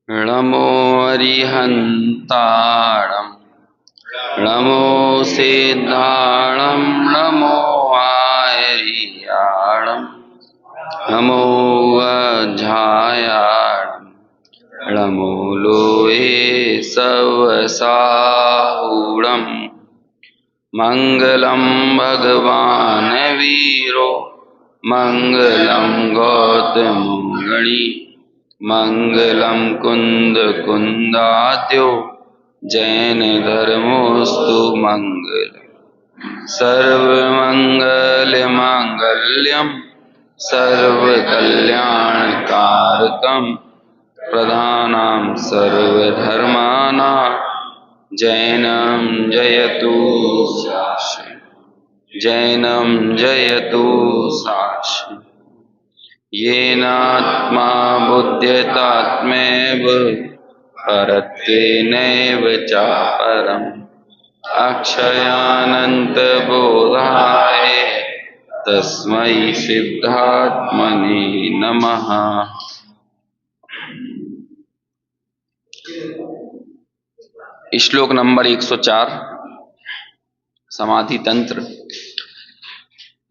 नमो अरिहन्ताणं नमो सिद्धाणं नमो आर्याणं नमो अध्यायाणं नमो लोये सवसाहुणम् मंगलम भगवान वीरो मंगलम गौतमगणी मंगलम कुंद कुंदाद्यो जैन धर्मोस्तु मंगल सर्वमंगल मांगल्यम सर्वकल्याणकारकम प्रधानां सर्वधर्माणां जैनम जयतु शासनं जैनम जयतु शासनं येनात्मा बुध्यतात्मैव परत्वेनैव चापरम् अक्षयानन्तबोधाय तस्मै सिद्धात्मने नमः। श्लोक नंबर 104 समाधि तंत्र।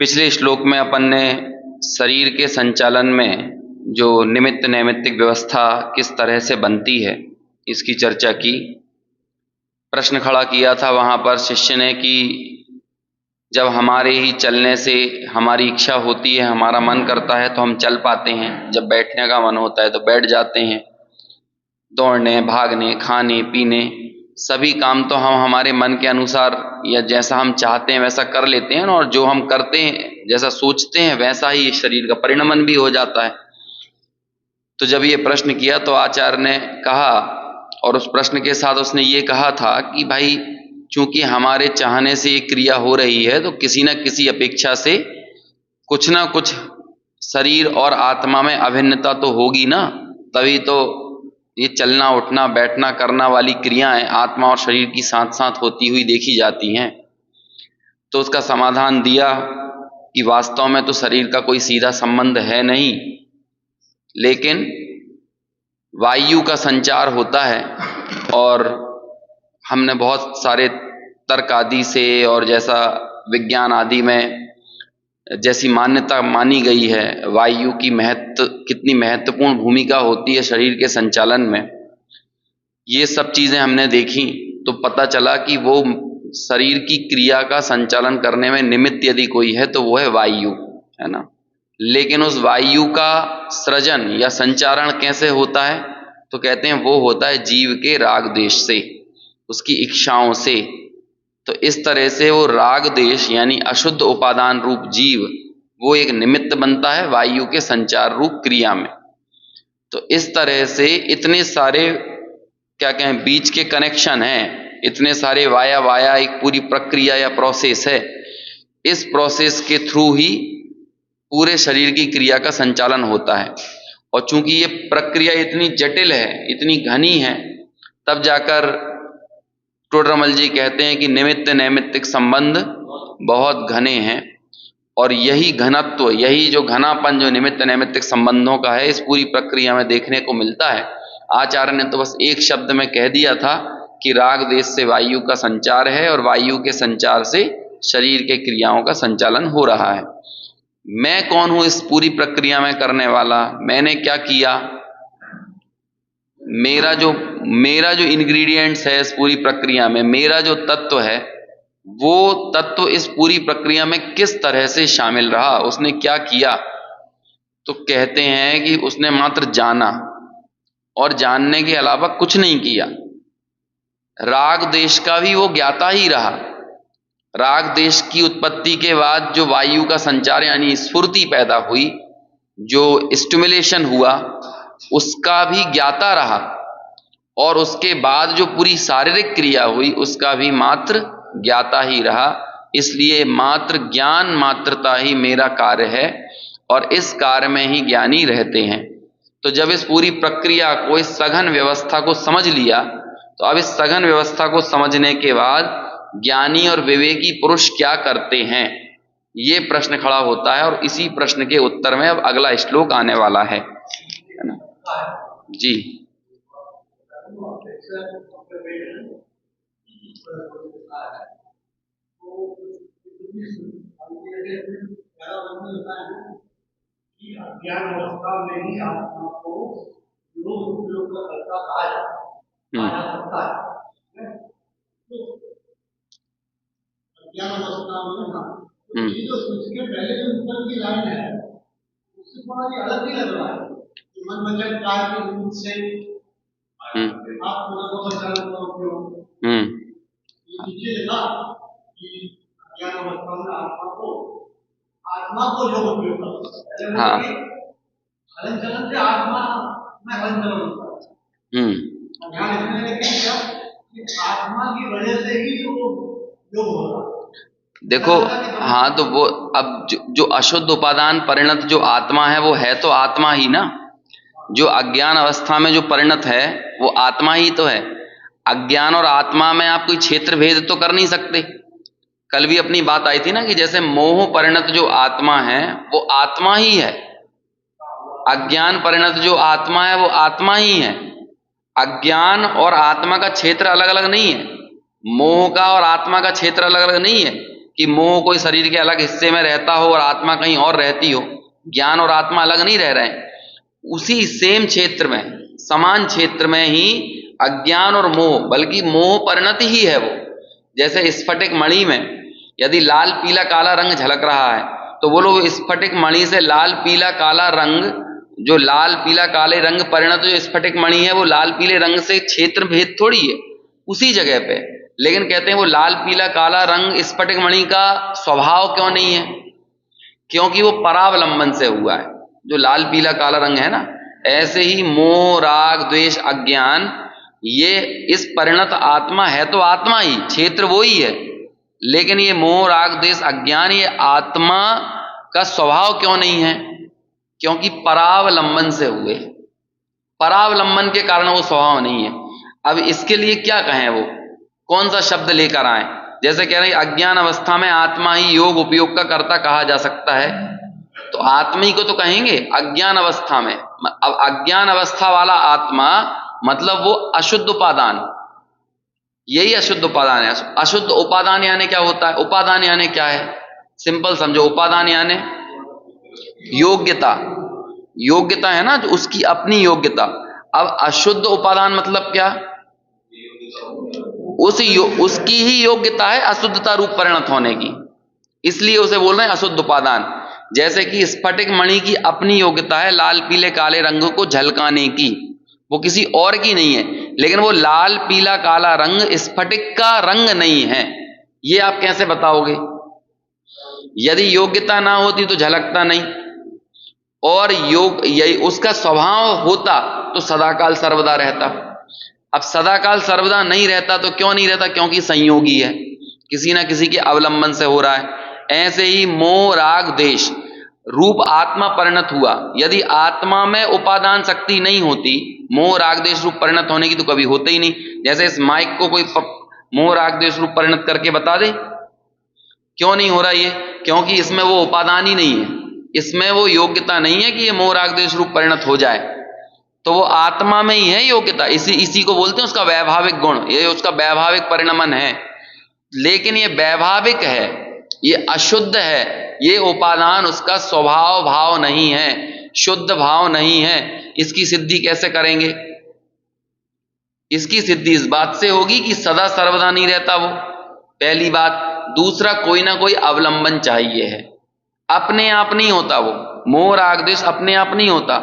पिछले श्लोक में अपन ने शरीर के संचालन में जो निमित्त नैमित्तिक व्यवस्था किस तरह से बनती है इसकी चर्चा की। प्रश्न खड़ा किया था वहां पर शिष्य ने कि जब हमारे ही चलने से हमारी इच्छा होती है, हमारा मन करता है तो हम चल पाते हैं, जब बैठने का मन होता है तो बैठ जाते हैं। दौड़ने, भागने, खाने पीने सभी काम तो हम हमारे मन के अनुसार या जैसा हम चाहते हैं वैसा कर लेते हैं, और जो हम करते हैं जैसा सोचते हैं वैसा ही शरीर का परिणमन भी हो जाता है। तो जब ये प्रश्न किया तो आचार्य ने कहा, और उस प्रश्न के साथ उसने ये कहा था कि भाई चूंकि हमारे चाहने से ये क्रिया हो रही है तो किसी न किसी अपेक्षा से कुछ ना कुछ शरीर और आत्मा में अभिन्नता तो होगी ना, तभी तो ये चलना उठना बैठना करना वाली क्रियाएं आत्मा और शरीर की साथ साथ होती हुई देखी जाती हैं। तो उसका समाधान दिया कि वास्तव में तो शरीर का कोई सीधा संबंध है नहीं, लेकिन वायु का संचार होता है। और हमने बहुत सारे तर्क आदि से और जैसा विज्ञान आदि में जैसी मान्यता मानी गई है, वायु की कितनी महत्वपूर्ण भूमिका होती है शरीर के संचालन में, ये सब चीजें हमने देखी तो पता चला कि वो शरीर की क्रिया का संचालन करने में निमित्त यदि कोई है तो वो है वायु, है ना। लेकिन उस वायु का सृजन या संचारण कैसे होता है तो कहते हैं वो होता है जीव के राग देश से, उसकी इच्छाओं से। तो इस तरह से वो राग देश यानी अशुद्ध उपादान रूप जीव वो एक निमित्त बनता है वायु के संचार रूप क्रिया में। तो इस तरह से इतने सारे क्या कहें बीच के कनेक्शन हैं, इतने सारे वाया एक पूरी प्रक्रिया या प्रोसेस है। इस प्रोसेस के थ्रू ही पूरे शरीर की क्रिया का संचालन होता है। और चूंकि ये प्रक्रिया इतनी जटिल है, इतनी घनी है, तब जाकर टोडरमल जी कहते हैं कि निमित्त नैमित्तिक संबंध बहुत घने हैं। और यही घनत्व, यही जो घनापन जो निमित्त नैमित्तिक संबंधों का है इस पूरी प्रक्रिया में देखने को मिलता है। आचार्य ने तो बस एक शब्द में कह दिया था कि राग देश से वायु का संचार है और वायु के संचार से शरीर के क्रियाओं का संचालन हो रहा है। मैं कौन हूं इस पूरी प्रक्रिया में करने वाला, मैंने क्या किया, मेरा जो इंग्रेडिएंट्स है इस पूरी प्रक्रिया में, मेरा जो तत्व है वो तत्व इस पूरी प्रक्रिया में किस तरह से शामिल रहा, उसने क्या किया। तो कहते हैं कि उसने मात्र जाना और जानने के अलावा कुछ नहीं किया। राग देश का भी वो ज्ञाता ही रहा। राग देश की उत्पत्ति के बाद जो वायु का संचार यानी स्फूर्ति पैदा हुई, जो स्टिमुलेशन हुआ, उसका भी ज्ञाता रहा। और उसके बाद जो पूरी शारीरिक क्रिया हुई उसका भी मात्र ज्ञाता ही रहा। इसलिए मात्र ज्ञान मात्रता ही मेरा कार्य है और इस कार्य में ही ज्ञानी रहते हैं। तो जब इस पूरी प्रक्रिया को, इस सघन व्यवस्था को समझ लिया, तो अब इस सघन व्यवस्था को समझने के बाद ज्ञानी और विवेकी पुरुष क्या करते हैं, ये प्रश्न खड़ा होता है। और इसी प्रश्न के उत्तर में अब अगला श्लोक आने वाला है ना जी। कि अज्ञान अवस्था में ही आत्मा को योग उपयोग का कर्ता कहा जा सकता है। तो अज्ञान अवस्था में हाँ, तो ये जो इसके पहले जो ऊपर की लाइन है उससे थोड़ा ये अलग ही लग रहा है। मन वचन काया के रूप से आप को वचन का उपयोग ये नीचे लिखा कि अज्ञान अवस्था में आत्मा को योग उपयोग करता है। हाँ, हलन चलन से आत्मा में हलन चलन होता है। ध्यान इसमें लेकिन क्या कि आत्मा की वजह से ही जो योग हो रहा है। देखो हाँ, तो वो अब जो अशुद्ध उपादान परिणत जो आत्मा है वो है तो आत्मा ही ना। जो अज्ञान अवस्था में जो परिणत है वो आत्मा ही तो है। अज्ञान और आत्मा में आप कोई क्षेत्र भेद तो कर नहीं सकते। कल भी अपनी बात आई थी ना कि जैसे मोह परिणत जो आत्मा है वो आत्मा ही है, अज्ञान परिणत जो आत्मा है वो आत्मा ही है। अज्ञान और आत्मा का क्षेत्र अलग अलग नहीं है, मोह का और आत्मा का क्षेत्र अलग अलग नहीं है कि मोह कोई शरीर के अलग हिस्से में रहता हो और आत्मा कहीं और रहती हो। ज्ञान और आत्मा अलग नहीं रह रहे हैं, उसी सेम क्षेत्र में, समान क्षेत्र में ही अज्ञान और मोह, बल्कि मोह परिणत ही है वो। जैसे स्फटिक मणि में यदि लाल पीला काला रंग झलक रहा है तो बोलो स्फटिक मणि से लाल पीला काला रंग, जो लाल पीला काले रंग परिणत जो स्फटिक मणि है वो लाल पीले रंग से क्षेत्र भेद थोड़ी है, उसी जगह पे। लेकिन कहते हैं वो लाल पीला काला रंग स्फटिक मणि का स्वभाव क्यों नहीं है? क्योंकि वो परावलंबन से हुआ है। जो लाल पीला काला रंग है ना, ऐसे ही मोह राग द्वेष अज्ञान, ये इस परिणत आत्मा है तो आत्मा ही, क्षेत्र वो ही है, लेकिन ये मोह राग द्वेष अज्ञान ये आत्मा का स्वभाव क्यों नहीं है? क्योंकि परावलंबन से हुए, परावलंबन के कारण वो स्वभाव नहीं है। अब इसके लिए क्या कहें, वो कौन सा शब्द लेकर आए? जैसे कह रहे हैं अज्ञान अवस्था में आत्मा ही योग उपयोग का कर्ता कहा जा सकता है, तो आत्मा ही को तो कहेंगे अज्ञान अवस्था में। अब अज्ञान अवस्था वाला आत्मा मतलब वो अशुद्ध उपादान, यही अशुद्ध उपादान है। अशुद्ध उपादान यानी क्या होता है? उपादान यानी क्या है? सिंपल समझो, उपादान यानी योग्यता, योग्यता है ना, जो उसकी अपनी योग्यता। अब अशुद्ध उपादान मतलब क्या? उसकी ही योग्यता है अशुद्धता रूप परिणत होने की, इसलिए उसे बोल रहे हैं अशुद्ध उपादान। जैसे कि स्फटिक मणि की अपनी योग्यता है लाल पीले काले रंगों को झलकाने की, वो किसी और की नहीं है। लेकिन वो लाल पीला काला रंग स्फटिक का रंग नहीं है, ये आप कैसे बताओगे? यदि योग्यता ना होती तो झलकता नहीं, और यही उसका स्वभाव होता तो सदाकाल सर्वदा रहता। अब सदाकाल सर्वदा नहीं रहता तो क्यों नहीं रहता? क्योंकि संयोगी है, किसी ना किसी के अवलंबन से हो रहा है। ऐसे ही मोह राग देश रूप आत्मा परिणत हुआ। यदि आत्मा में उपादान शक्ति नहीं होती, मोह राग देश रूप परिणत होने की, तो कभी होते ही नहीं। जैसे इस माइक को कोई मोह राग देश रूप परिणत करके बता दे, क्यों नहीं हो रहा ये? क्योंकि इसमें वो उपादान ही नहीं है, इसमें वो योग्यता नहीं है कि ये मोह राग देश रूप परिणत हो जाए। तो वो आत्मा में ही है योग्यता, इसी को बोलते हैं उसका वैभाविक गुण, ये उसका वैभाविक परिणमन है। लेकिन ये वैभाविक है, ये अशुद्ध है, ये उपादान उसका स्वभाव भाव नहीं है, शुद्ध भाव नहीं है। इसकी सिद्धि कैसे करेंगे? इसकी सिद्धि इस बात से होगी कि सदा सर्वदा नहीं रहता वो, पहली बात। दूसरा, कोई ना कोई अवलंबन चाहिए है, अपने आप नहीं होता वो। मोह राग द्वेष अपने आप नहीं होता,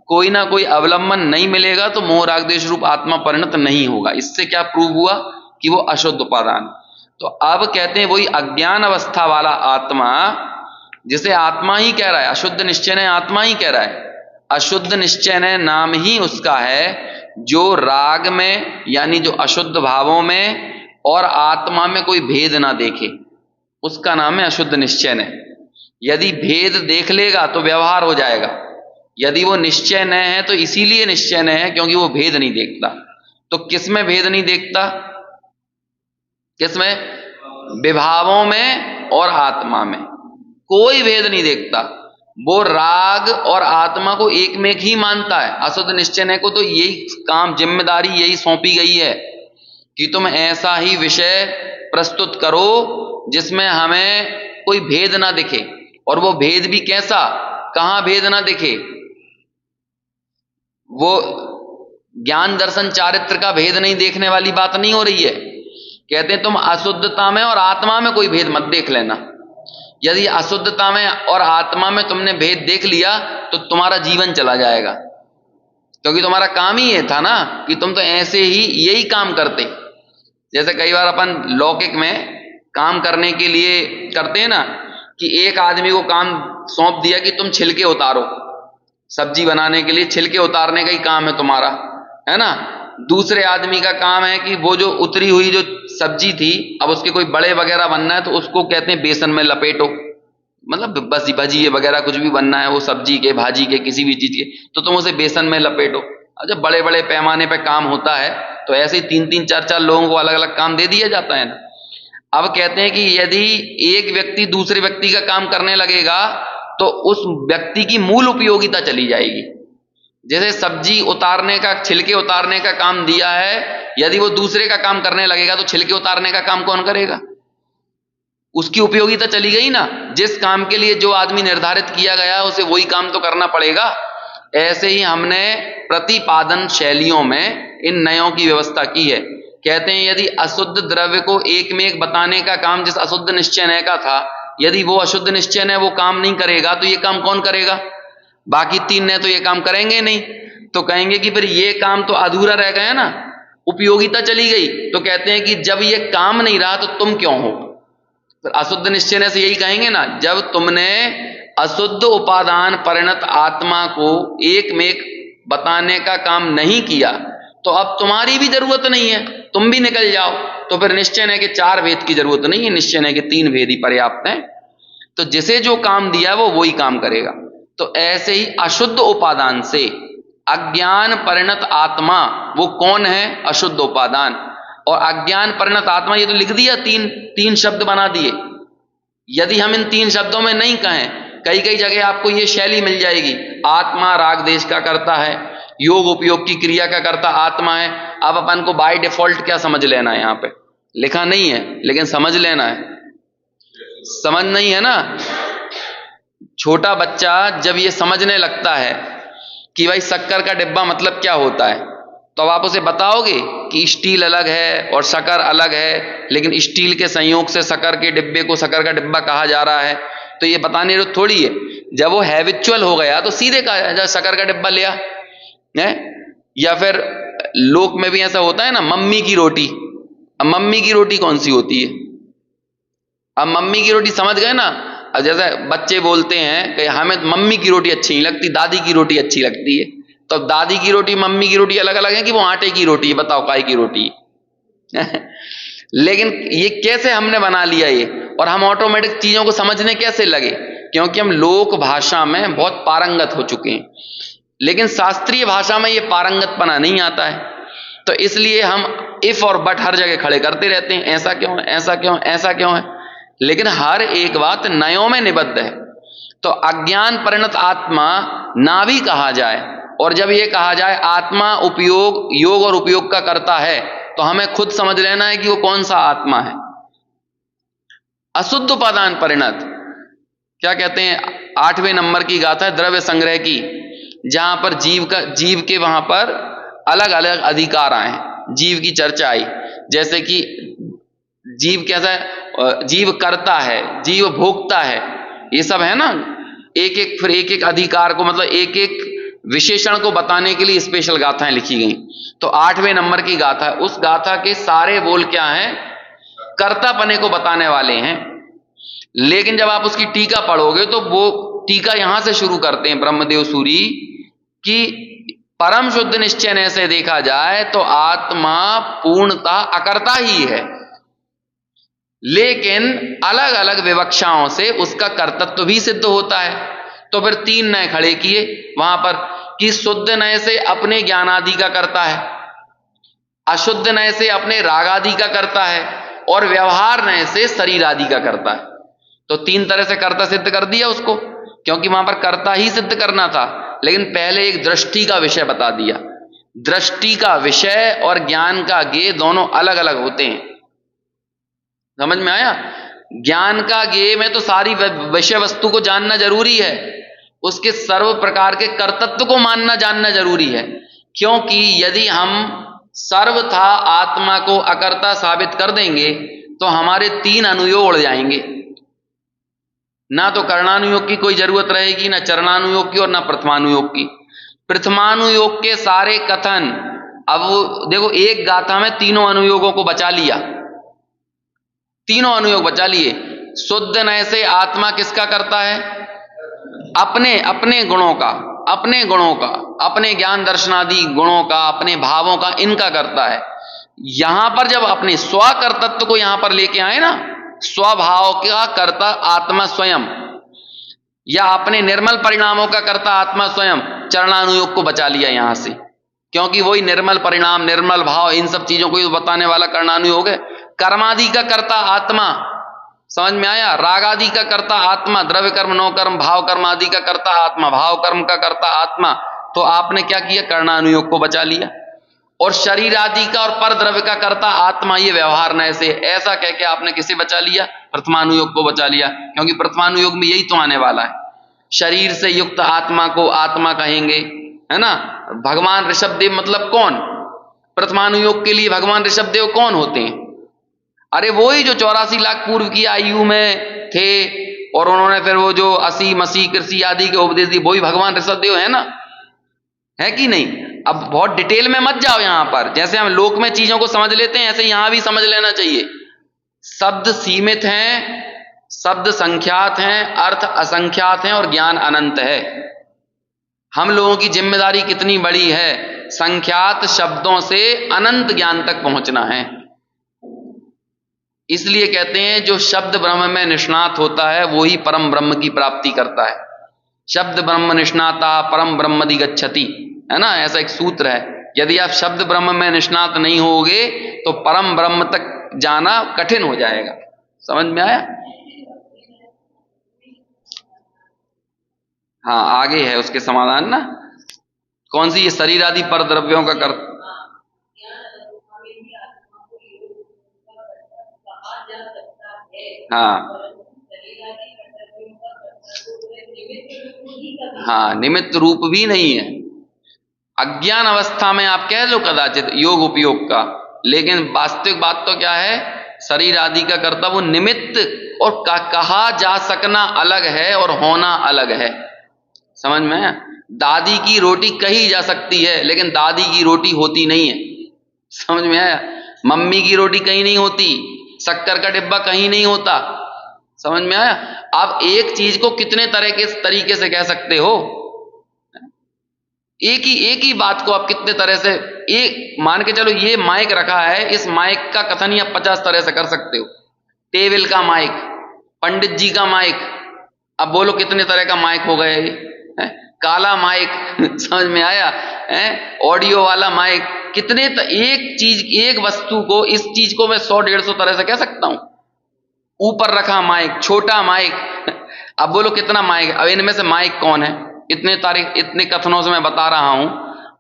कोई ना कोई अवलंबन नहीं मिलेगा तो मोह राग द्वेष रूप आत्मा परिणत नहीं होगा। इससे क्या प्रूव हुआ कि वो अशुद्ध उपादान। तो अब कहते हैं वही अज्ञान अवस्था वाला आत्मा, जिसे आत्मा ही कह रहा है, अशुद्ध निश्चय ने आत्मा ही कह रहा है, अशुद्ध निश्चय ने नाम ही उसका है जो राग में यानी जो अशुद्ध भावों में और आत्मा में कोई भेद ना देखे, उसका नाम है अशुद्ध निश्चय ने। यदि भेद देख लेगा तो व्यवहार हो जाएगा, यदि वो निश्चय न है तो इसीलिए निश्चय न है क्योंकि वो भेद नहीं देखता। तो किसमें भेद नहीं देखता? किसमें? विभावों में और आत्मा में कोई भेद नहीं देखता। वो राग और आत्मा को एक में एक ही मानता है। अशुद्ध निश्चय को तो यही काम, जिम्मेदारी यही सौंपी गई है कि तुम ऐसा ही विषय प्रस्तुत करो जिसमें हमें कोई भेद ना दिखे। और वो भेद भी कैसा, कहां भेद ना दिखे, वो ज्ञान दर्शन चारित्र का भेद नहीं देखने वाली बात नहीं हो रही है। कहते हैं तुम अशुद्धता में और आत्मा में कोई भेद मत देख लेना। यदि अशुद्धता में और आत्मा में तुमने भेद देख लिया तो तुम्हारा जीवन चला जाएगा, क्योंकि तुम्हारा काम ही ये था ना कि तुम तो ऐसे ही यही काम करते। जैसे कई बार अपन लौकिक में काम करने के लिए करते हैं ना, कि एक आदमी को काम सौंप दिया कि तुम छिलके उतारो, सब्जी बनाने के लिए छिलके उतारने का ही काम है तुम्हारा, है ना। दूसरे आदमी का काम है कि वो जो उतरी हुई जो सब्जी थी, अब उसके कोई बड़े वगैरह बनना है तो उसको कहते हैं बेसन में लपेटो, मतलब बस भजिए वगैरह कुछ भी बनना है, वो सब्जी के, भाजी के, किसी भी चीज के, तो तुम उसे बेसन में लपेटो। अब जब बड़े बड़े पैमाने पे काम होता है तो ऐसे ही 3-3, 4-4 लोगों को अलग अलग काम दे दिया जाता है ना। अब कहते हैं कि यदि एक व्यक्ति दूसरे व्यक्ति का काम करने लगेगा तो उस व्यक्ति की मूल उपयोगिता चली जाएगी। जैसे सब्जी उतारने का, छिलके उतारने का काम दिया है, यदि वो दूसरे का काम करने लगेगा तो छिलके उतारने का काम कौन करेगा? उसकी उपयोगिता चली गई ना। जिस काम के लिए जो आदमी निर्धारित किया गया उसे वही काम तो करना पड़ेगा। ऐसे ही हमने प्रतिपादन शैलियों में इन नयों की व्यवस्था की है। कहते हैं यदि अशुद्ध द्रव्य को एक में एक बताने का काम जिस अशुद्ध निश्चय नय का था, यदि वो अशुद्ध निश्चय नय वो काम नहीं करेगा तो ये काम कौन करेगा? बाकी 3 नय तो ये काम करेंगे नहीं। तो कहेंगे कि फिर ये काम तो अधूरा रह गया ना, उपयोगिता चली गई। तो कहते हैं कि जब ये काम नहीं रहा तो तुम क्यों हो? फिर अशुद्ध निश्चय नय से यही कहेंगे ना, जब तुमने अशुद्ध उपादान परिणत आत्मा को एक में एक बताने का काम नहीं किया तो अब तुम्हारी भी जरूरत नहीं है, तुम भी निकल जाओ। तो फिर निश्चय नय के 4 भेद की जरूरत नहीं है, निश्चय नय के 3 भेद ही पर्याप्त हैं। तो जिसे जो काम दिया वो वही काम करेगा। तो ऐसे ही अशुद्ध उपादान से अज्ञान परिणत आत्मा, वो कौन है? अशुद्ध उपादान। और अज्ञान परिणत आत्मा, ये तो लिख दिया, 3 शब्द बना दिए। यदि हम इन 3 शब्दों में नहीं कहें, कई कई जगह आपको ये शैली मिल जाएगी, आत्मा राग देश का करता है, योग उपयोग की क्रिया का करता आत्मा है। अब अपन को बाय डिफॉल्ट क्या समझ लेना है? यहाँ पे लिखा नहीं है लेकिन समझ लेना है। समझ नहीं है ना? छोटा बच्चा जब ये समझने लगता है कि भाई शक्कर का डिब्बा मतलब क्या होता है, तो अब आप उसे बताओगे कि स्टील अलग है और शक्कर अलग है, लेकिन स्टील के संयोग से शक्कर के डिब्बे को शक्कर का डिब्बा कहा जा रहा है, तो ये बताने तो थोड़ी है। जब वो हैबिचुअल हो गया तो सीधे कहा शक्कर का डिब्बा लिया है। या फिर लोक में भी ऐसा होता है ना, मम्मी की रोटी। अब मम्मी की रोटी कौन सी होती है? अब मम्मी की रोटी समझ गए ना। अब जैसे बच्चे बोलते हैं कि हमें मम्मी की रोटी अच्छी नहीं लगती, दादी की रोटी अच्छी लगती है। तो दादी की रोटी मम्मी की रोटी अलग अलग है कि वो आटे की रोटी है? बताओ काय की रोटी लेकिन ये कैसे हमने बना लिया ये, और हम ऑटोमेटिक चीजों को समझने कैसे लगे? क्योंकि हम लोक भाषा में बहुत पारंगत हो चुके हैं, लेकिन शास्त्रीय भाषा में ये पारंगतपना नहीं आता है। तो इसलिए हम इफ और बट हर जगह खड़े करते रहते हैं, ऐसा क्यों है, ऐसा क्यों है, ऐसा क्यों है। लेकिन हर एक बात नयों में निबद्ध है। तो अज्ञान परिणत आत्मा ना भी कहा जाए, और जब ये कहा जाए आत्मा उपयोग, योग और उपयोग का करता है, तो हमें खुद समझ लेना है कि वो कौन सा आत्मा है। अशुद्ध उपादान परिणत क्या कहते हैं? 8वें नंबर की गाथा है द्रव्य संग्रह की, जहां पर जीव के वहां पर अलग अलग अधिकार आए, जीव की चर्चा आई। जैसे कि जीव कैसा है? जीव करता है, जीव भोगता है, ये सब है ना। एक एक फिर एक एक अधिकार को, मतलब एक एक विशेषण को बताने के लिए स्पेशल गाथाएं लिखी गई। तो 8वें नंबर की गाथा, उस गाथा के सारे बोल क्या हैं? कर्तापने को बताने वाले हैं। लेकिन जब आप उसकी टीका पढ़ोगे तो वो टीका यहां से शुरू करते हैं ब्रह्मदेव सूरी कि परम शुद्ध निश्चय से देखा जाए तो आत्मा पूर्णतः अकर्ता ही है, लेकिन अलग अलग विवक्षाओं से उसका कर्तत्व भी सिद्ध होता है। तो फिर 3 नय खड़े किए वहां पर कि शुद्ध नय से अपने ज्ञान आदि का करता है, अशुद्ध नय से अपने राग आदि का करता है, और व्यवहार नय से शरीर आदि का करता है। तो 3 तरह से कर्ता सिद्ध कर दिया उसको। क्योंकि वहां पर कर्ता ही सिद्ध करना था। लेकिन पहले एक दृष्टि का विषय बता दिया। दृष्टि का विषय और ज्ञान का ज्ञेय दोनों अलग अलग होते हैं। समझ में आया? ज्ञान का ज्ञेय में तो सारी विषय वस्तु को जानना जरूरी है, उसके सर्व प्रकार के कर्तत्व को मानना जानना जरूरी है। क्योंकि यदि हम सर्वथा आत्मा को अकर्ता साबित कर देंगे तो हमारे 3 अनुयोग उड़ जाएंगे। ना तो कर्णानुयोग की कोई जरूरत रहेगी, ना चरणानुयोग की और ना प्रथमानुयोग की। प्रथमानुयोग के सारे कथन, अब देखो एक गाथा में तीनों अनुयोगों को बचा लिया, तीनों अनुयोग बचा लिए। शुद्ध नय से आत्मा किसका करता है? अपने अपने गुणों का, अपने गुणों का, अपने ज्ञान दर्शनादि गुणों का, अपने भावों का, इनका करता है। यहां पर जब अपने स्वकर्तत्व को यहां पर लेके आए ना, स्वभाव का कर्ता आत्मा स्वयं, या अपने निर्मल परिणामों का कर्ता आत्मा स्वयं, चरणानुयोग को बचा लिया यहां से, क्योंकि वही निर्मल परिणाम, निर्मल भाव, इन सब चीजों को बताने वाला कर्णानुयोग है। कर्मादि का कर्ता आत्मा, समझ में आया? राग आदि का कर्ता आत्मा, द्रव्य कर्म, नो कर्म, भाव कर्म आदि का कर्ता आत्मा, भाव कर्म का कर्ता आत्मा। तो आपने क्या किया? कर्णानुयोग को बचा लिया। और शरीर आदि का और पर द्रव्य का कर्ता आत्मा, ये व्यवहार नय से, ऐसा कह के आपने किसे बचा लिया? प्रथमानुयोग को बचा लिया, क्योंकि प्रथमानुयोग में यही तो आने वाला है। शरीर से युक्त आत्मा को आत्मा कहेंगे, है ना? भगवान ऋषभदेव मतलब कौन? प्रथमानुयोग के लिए भगवान ऋषभदेव कौन होते हैं? अरे वही जो 84 लाख पूर्व की आयु में थे और उन्होंने फिर वो जो 80 मसी कृषि आदि के उपदेश दिए, वही भगवान ऋषभदेव है ना, है कि नहीं? अब बहुत डिटेल में मत जाओ यहां पर, जैसे हम लोक में चीजों को समझ लेते हैं ऐसे यहां भी समझ लेना चाहिए। शब्द सीमित हैं, शब्द संख्यात हैं, अर्थ असंख्यात हैं और ज्ञान अनंत है। हम लोगों की जिम्मेदारी कितनी बड़ी है? संख्यात शब्दों से अनंत ज्ञान तक पहुंचना है। इसलिए कहते हैं जो शब्द ब्रह्म में निष्णात होता है वो ही परम ब्रह्म की प्राप्ति करता है। शब्द ब्रह्म निष्णाता परम ब्रह्मदि गच्छति, है ना? ऐसा एक सूत्र है। यदि आप शब्द ब्रह्म में निष्णात नहीं होगे तो परम ब्रह्म तक जाना कठिन हो जाएगा। समझ में आया? हाँ, आगे है उसके समाधान ना। कौन सी? ये शरीर आदि पर द्रव्यों का कर, हाँ हाँ, निमित्त रूप भी नहीं है। अज्ञान अवस्था में आप कह लो कदाचित योग उपयोग का, लेकिन वास्तविक बात तो क्या है? शरीर आदि का कर्ता वो निमित्त, और कहा जा सकना अलग है और होना अलग है। समझ में? दादी की रोटी कही जा सकती है लेकिन दादी की रोटी होती नहीं है। समझ में आया? मम्मी की रोटी कहीं नहीं होती, शक्कर का डिब्बा कहीं नहीं होता। समझ में आया? आप एक चीज को कितने तरीके से कह सकते हो? एक ही बात को आप कितने तरह से, एक मान के चलो ये माइक रखा है, इस माइक का कथन ही आप 50 तरह से कर सकते हो। टेबल का माइक, पंडित जी का माइक, अब बोलो कितने तरह का माइक हो गया ये? काला माइक समझ में आया? ऑडियो वाला माइक, कितने एक चीज, एक वस्तु को, इस चीज को मैं 100-150 तरह से कह सकता हूं। ऊपर रखा माइक, छोटा माइक, अब बोलो कितना माइक? अब इनमें से माइक कौन है? इतने कथनों से मैं बता रहा हूं,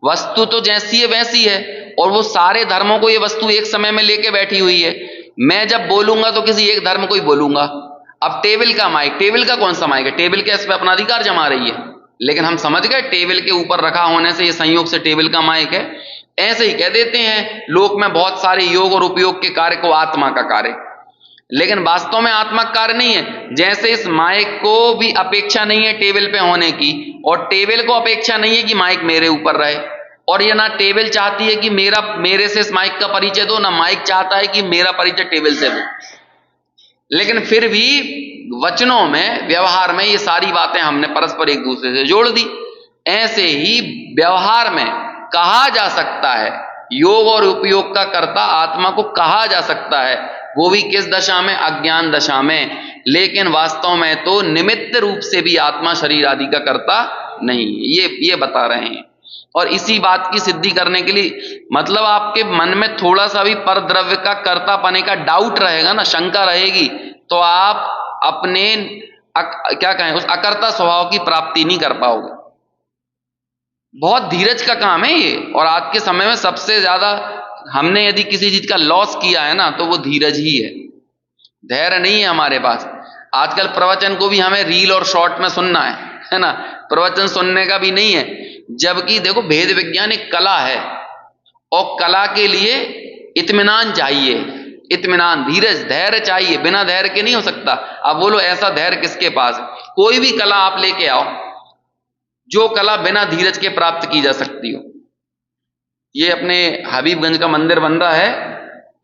वस्तु तो जैसी है वैसी है, और वो सारे धर्मों को ये वस्तु एक समय में लेके बैठी हुई है। मैं जब बोलूंगा तो किसी एक धर्म को ही बोलूंगा। अब टेबल का माइक, टेबल का कौन सा माइक है? टेबल के इस पे अपना अधिकार जमा रही है, लेकिन हम समझ गए टेबल के ऊपर रखा होने से ये संयोग से टेबल का माइक है। ऐसे ही कह देते हैं लोक में बहुत सारे योग और उपयोग के कार्य को आत्मा का कार्य, लेकिन वास्तव में आत्मा का कार्य नहीं है। जैसे इस माइक को भी अपेक्षा नहीं है टेबल पे होने की, और टेबल को अपेक्षा नहीं है कि माइक मेरे ऊपर रहे, और ये ना टेबल चाहती है कि मेरे से इस माइक का परिचय दो, ना माइक चाहता है कि मेरा परिचय टेबल से दो। लेकिन फिर भी वचनों में, व्यवहार में ये सारी बातें हमने परस्पर एक दूसरे से जोड़ दी। ऐसे ही व्यवहार में कहा जा सकता है, योग और उपयोग का कर्ता आत्मा को कहा जा सकता है, वो भी किस दशा में? अज्ञान दशा में। लेकिन वास्तव में तो निमित्त रूप से भी आत्मा शरीर आदि का कर्ता नहीं, ये बता रहे हैं। और इसी बात की सिद्धि करने के लिए, मतलब आपके मन में थोड़ा सा भी पर द्रव्य का कर्ता पाने का डाउट रहेगा ना, शंका रहेगी, तो आप अपने क्या कहें, उस अकर्ता स्वभाव की प्राप्ति नहीं कर पाओगे। बहुत धीरज का काम है ये। और आज के समय में सबसे ज्यादा हमने यदि किसी चीज का लॉस किया है ना, तो वो धीरज ही है। धैर्य नहीं है हमारे पास। आजकल प्रवचन को भी हमें रील और शॉर्ट में सुनना है ना, प्रवचन सुनने का भी नहीं है। जबकि देखो, भेद विज्ञान एक कला है, और कला के लिए इत्मीनान चाहिए, इत्मीनान, धीरज, धैर्य चाहिए। बिना धैर्य के नहीं हो सकता। अब बोलो ऐसा धैर्य किसके पास है? कोई भी कला आप लेके आओ, जो कला बिना धीरज के प्राप्त की जा सकती हो। ये अपने हबीबगंज का मंदिर बन रहा है,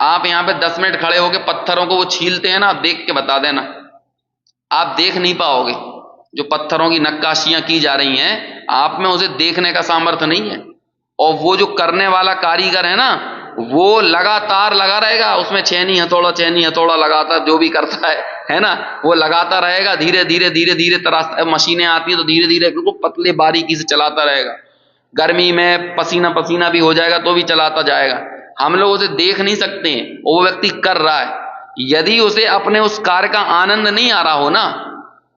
आप यहां पे 10 मिनट खड़े होकर पत्थरों को वो छीलते हैं ना, आप देख के बता देना, आप देख नहीं पाओगे। जो पत्थरों की नक्काशियां की जा रही हैं, आप में उसे देखने का सामर्थ्य नहीं है। और वो जो करने वाला कारीगर है ना, वो लगातार लगा रहेगा, उसमें छेनी हथौड़ा लगातार जो भी करता है ना, वो लगाता रहेगा। धीरे धीरे धीरे धीरे तरह मशीनें आती हैं तो धीरे धीरे बिल्कुल पतले बारीकी से चलाता रहेगा। गर्मी में पसीना पसीना भी हो जाएगा तो भी चलाता जाएगा। हम लोग उसे देख नहीं सकते हैं, वो व्यक्ति कर रहा है। यदि उसे अपने उस कार्य का आनंद नहीं आ रहा हो ना,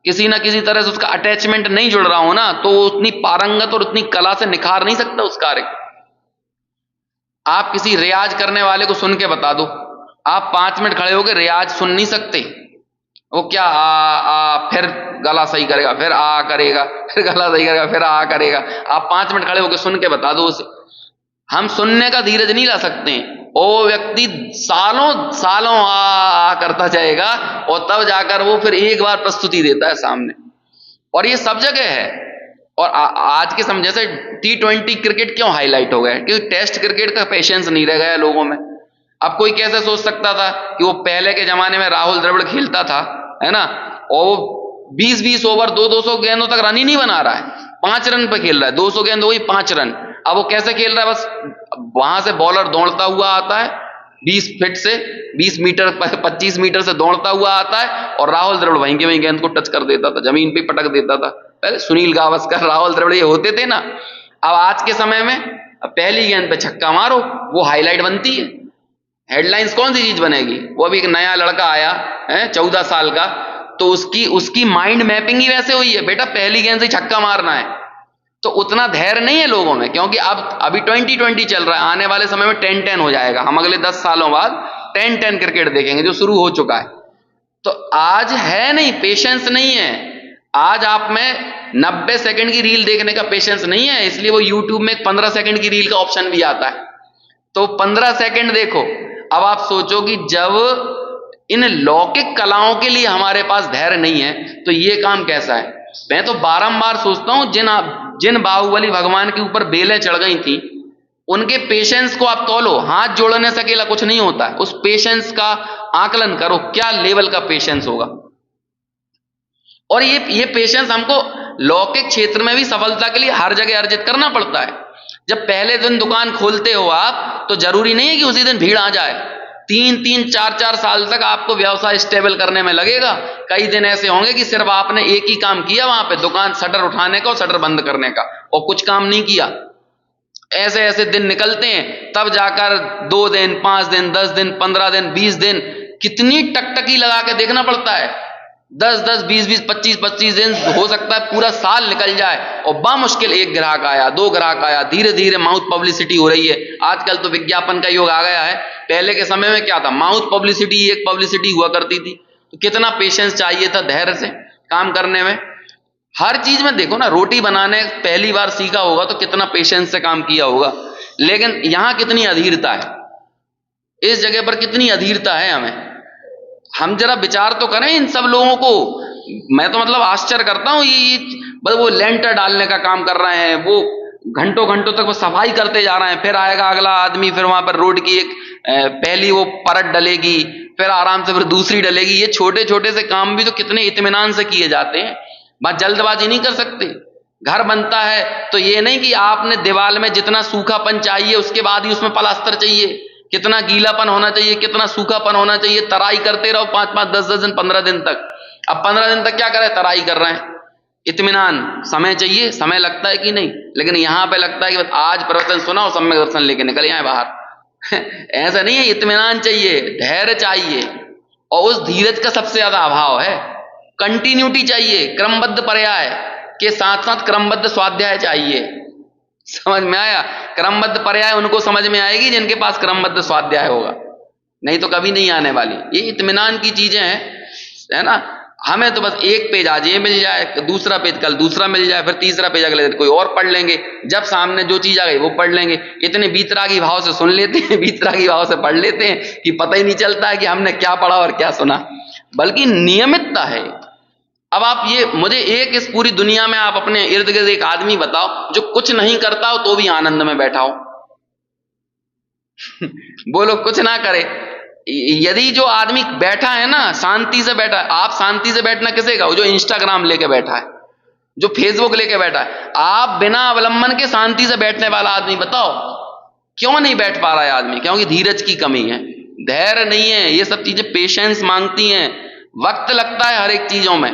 किसी ना किसी तरह से उसका अटैचमेंट नहीं जुड़ रहा हो ना, तो वो उतनी पारंगत और उतनी कला से निखार नहीं सकता उस कार्य को। आप किसी रियाज करने वाले को सुन के बता दो, आप 5 मिनट खड़े होकर रियाज सुन नहीं सकते। वो क्या आ फिर गला सही करेगा, फिर आ करेगा, फिर गला सही करेगा, फिर आ करेगा। आप 5 मिनट खड़े होकर सुन के बता दो उसे। हम सुनने का धीरज नहीं ला सकते। वो व्यक्ति सालों सालों आ करता जाएगा, और तब जाकर वो फिर एक बार प्रस्तुति देता है सामने। और ये सब जगह है। और आज के समय जैसे T20 क्रिकेट क्यों हाईलाइट हो गया? क्योंकि टेस्ट क्रिकेट का पेशेंस नहीं रह गया लोगों में। अब कोई कैसे सोच सकता था कि वो पहले के जमाने में राहुल द्रविड़ खेलता था, है ना, और वो 20-20 ओवर 200 गेंदों तक रन ही नहीं बना रहा है, 5 रन पे खेल रहा है, 200 गेंद हो गई 5 रन। अब वो कैसे खेल रहा है? बस वहां से बॉलर दौड़ता हुआ आता है 20 फीट से, 20 मीटर 25 मीटर से दौड़ता हुआ आता है, और राहुल द्रविड़ वहीं के वहीं गेंद को टच कर देता था, जमीन पे पटक देता था। पहले सुनील गावस्कर, राहुल द्रविड़ ये होते थे ना। अब आज के समय में पहली गेंद पे छक्का मारो, वो हाईलाइट बनती है। हेडलाइंस कौन सी चीज बनेगी? वो अभी एक नया लड़का आया है 14 साल का, तो उसकी माइंड मैपिंग ही वैसे हुई है, बेटा पहली गेंद से छक्का मारना है। तो उतना धैर्य नहीं है लोगों में, क्योंकि अब अभी 2020 चल रहा है, आने वाले समय में 10-10 हो जाएगा। हम अगले 10 सालों बाद 10-10 क्रिकेट देखेंगे, जो शुरू हो चुका है। तो आज है नहीं, पेशेंस नहीं है। आज आप में 90 सेकंड की रील देखने का पेशेंस नहीं है, इसलिए वो यूट्यूब में 15 सेकंड की रील का ऑप्शन भी आता है, तो 15 सेकंड देखो। अब आप सोचो कि जब इन लौकिक कलाओं के लिए हमारे पास धैर्य नहीं है, तो ये काम कैसा है? मैं तो बारंबार सोचता हूं, जिन बाहुबली भगवान के ऊपर बेलें चढ़ गई थी, उनके पेशेंस को आप तोलो, हाथ जोड़ने से अकेला कुछ नहीं होता है। उस पेशेंस का आकलन करो, क्या लेवल का पेशेंस होगा। और ये पेशेंस हमको लौकिक क्षेत्र में भी सफलता के लिए हर जगह अर्जित करना पड़ता है। जब पहले दिन दुकान खोलते हो आप, तो जरूरी नहीं है कि उसी दिन भीड़ आ जाए। 3-3, 4-4 साल तक आपको व्यवसाय स्टेबल करने में लगेगा। कई दिन ऐसे होंगे कि सिर्फ आपने एक ही काम किया वहां पे, दुकान शटर उठाने का और शटर बंद करने का, और कुछ काम नहीं किया। ऐसे ऐसे दिन निकलते हैं, तब जाकर 2 दिन, 5 दिन, 10 दिन, 15 दिन, 20 दिन, कितनी टकटकी लगा के देखना पड़ता है। 10-10, 20-20, 25-25 दिन, हो सकता है पूरा साल निकल जाए, और बामुश्किल 1 ग्राहक आया, 2 ग्राहक आया। धीरे धीरे माउथ पब्लिसिटी हो रही है। आजकल तो विज्ञापन का युग आ गया है। पहले के समय में क्या था? माउथ पब्लिसिटी, एक पब्लिसिटी हुआ करती थी। तो कितना पेशेंस चाहिए था धैर्य से काम करने में। हर चीज में देखो ना, रोटी बनाने पहली बार सीखा होगा तो कितना पेशेंस से काम किया होगा, लेकिन यहां कितनी अधीरता है, इस जगह पर कितनी अधीरता है हमें। हम जरा विचार तो करें इन सब लोगों को। मैं तो मतलब आश्चर्य करता हूं, ये बस वो लेंटर डालने का काम कर रहे हैं, वो घंटों घंटों तक वो सफाई करते जा रहे हैं। फिर आएगा अगला आदमी, फिर वहां पर रोड की एक पहली वो परत डलेगी, फिर आराम से फिर दूसरी डलेगी। ये छोटे छोटे से काम भी तो कितने इत्मीनान से किए जाते हैं। बस जल्दबाजी नहीं कर सकते। घर बनता है तो ये नहीं कि आपने दीवार में जितना सूखापन चाहिए उसके बाद ही उसमें प्लास्टर चाहिए, कितना गीलापन होना चाहिए, कितना सूखापन होना चाहिए। तराई करते रहो 5-5, 10-10 दिन, 15 दिन तक। अब 15 दिन तक क्या कर रहे हैं? तराई कर रहे हैं। इत्मीनान, समय चाहिए, समय लगता है कि नहीं? लेकिन यहां पे लगता है कि बस आज प्रवचन सुना और सम्यक दर्शन लेके निकल आए बाहर। ऐसा नहीं है। इत्मीनान चाहिए, धैर्य चाहिए, और उस धीरज का सबसे ज्यादा अभाव है। कंटिन्यूटी चाहिए, क्रमबद्ध पर्याय के साथ साथ क्रमबद्ध स्वाध्याय चाहिए। समझ में आया? क्रमबद्ध पर्याय उनको समझ में आएगी जिनके पास क्रमबद्ध स्वाध्याय होगा, नहीं तो कभी नहीं आने वाली। ये इत्मीनान की चीजें हैं, है ना। हमें तो बस एक पेज आज ये मिल जाए, दूसरा पेज कल दूसरा मिल जाए, फिर तीसरा पेज अगले दिन कोई और पढ़ लेंगे, जब सामने जो चीज आ गई वो पढ़ लेंगे। इतने बीतरागी भाव से सुन लेते हैं, बीतरागी भाव से पढ़ लेते हैं कि पता ही नहीं चलता है कि हमने क्या पढ़ा और क्या सुना। बल्कि नियमितता है। अब आप ये मुझे एक इस पूरी दुनिया में आप अपने इर्द गिर्द एक आदमी बताओ जो कुछ नहीं करता हो तो भी आनंद में बैठा हो। बोलो कुछ ना करे, यदि जो आदमी बैठा है ना, शांति से बैठा है, आप शांति से बैठना किसे कहो? जो इंस्टाग्राम लेके बैठा है, जो फेसबुक लेके बैठा है। आप बिना अवलंबन के शांति से बैठने वाला आदमी बताओ क्यों नहीं बैठ पा रहा है आदमी? क्योंकि धीरज की कमी है, धैर्य नहीं है। ये सब चीजें पेशेंस मांगती हैं, वक्त लगता है हर एक चीजों में।